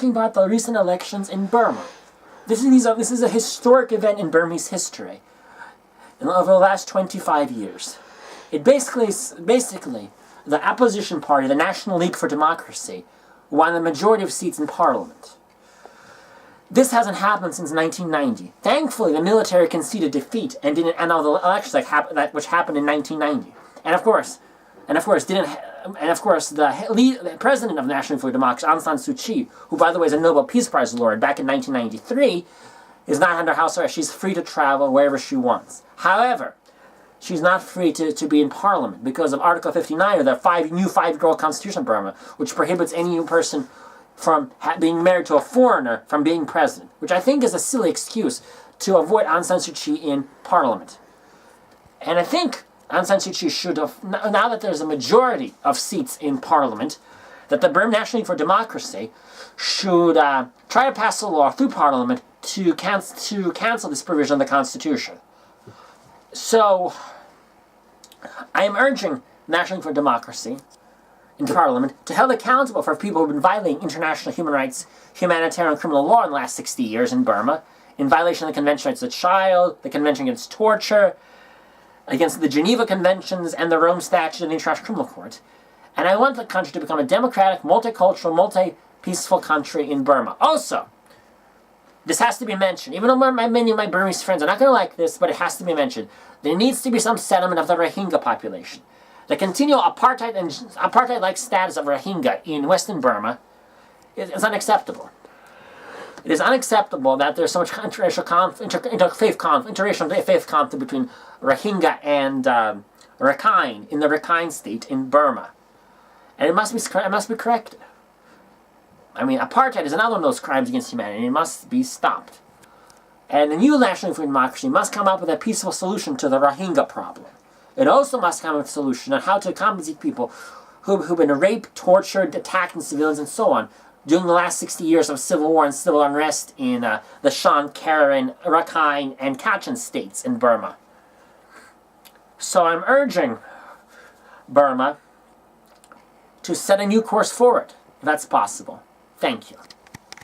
talking about the recent elections in Burma. This is a historic event in Burmese history over the last 25 years. It basically, the opposition party, the National League for Democracy, won the majority of seats in parliament. This hasn't happened since 1990. Thankfully, the military conceded defeat and didn't annul the elections which happened in 1990. And of course, the president of the National League for Democracy, Aung San Suu Kyi, who by the way is a Nobel Peace Prize laureate back in 1993, is not under house arrest. She's free to travel wherever she wants. However, she's not free to be in parliament because of Article 59 of the new five-year-old constitution of Burma, which prohibits any person from being married to a foreigner from being president, which I think is a silly excuse to avoid Aung San Suu Kyi in parliament. And I think Aung San Suu Kyi should have, now that there's a majority of seats in parliament, that the Burmese National League for Democracy should try to pass a law through parliament to cancel this provision of the Constitution. So, I am urging National League for Democracy in Parliament to hold accountable for people who have been violating international human rights, humanitarian and criminal law in the last 60 years in Burma, in violation of the Convention Against the Child, the Convention Against Torture, against the Geneva Conventions and the Rome Statute of the International Criminal Court. And I want the country to become a democratic, multicultural, multi-peaceful country in Burma. Also, this has to be mentioned. Even though many of my Burmese friends are not going to like this, but it has to be mentioned. There needs to be some settlement of the Rohingya population. The continual apartheid-like status of Rohingya in Western Burma is unacceptable. It is unacceptable that there's so much interracial faith conflict between Rohingya and Rakhine in the Rakhine state in Burma, and it must be corrected. I mean, apartheid is another one of those crimes against humanity, and it must be stopped. And the new National League for Democracy must come up with a peaceful solution to the Rohingya problem. It also must come up with a solution on how to compensate people who've been raped, tortured, attacked, and civilians, and so on, during the last 60 years of civil war and civil unrest in the Shan, Karen, Rakhine, and Kachin states in Burma. So I'm urging Burma to set a new course forward, if that's possible. Thank you.